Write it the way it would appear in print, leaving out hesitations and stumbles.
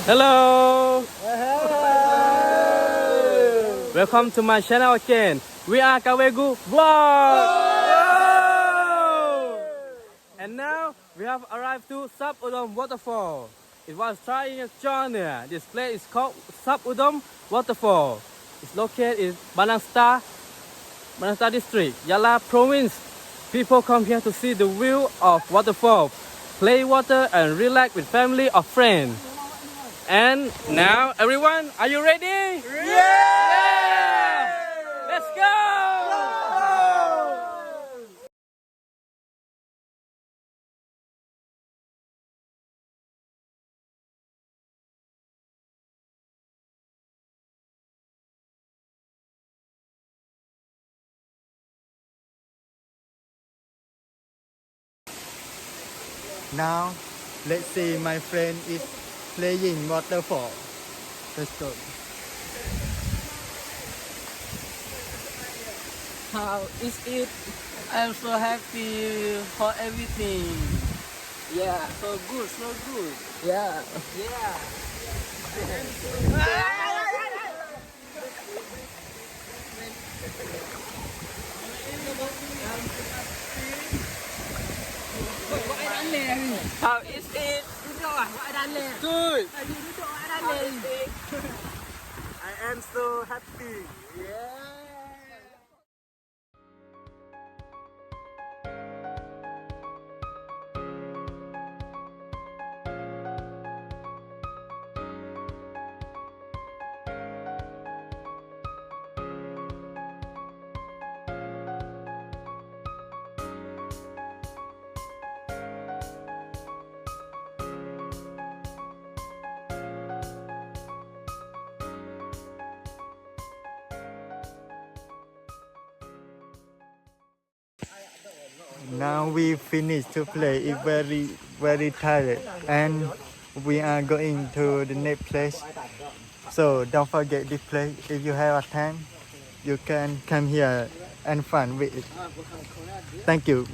Hello. Welcome to my channel again. We are Kawegu Vlog. And now we have arrived to Sub-Udom Waterfall. It was trying a journey. This place is called Sub-Udom Waterfall. It's located in Banangsta district, Yala province. People come here to see the view of waterfall, play water and relax with family or friends. And now everyone, are you ready? Yeah! Let's go! Now, let's see my friend is playing waterfall. Let's go. How is it? I'm so happy for everything. Yeah, so good, so good. Yeah. Yeah. How is it? Good. I am so happy. Now we finish to play. It's very tired, and we are going to the next place. So don't forget this place. If you have a time, you can come here and fun with it. Thank you.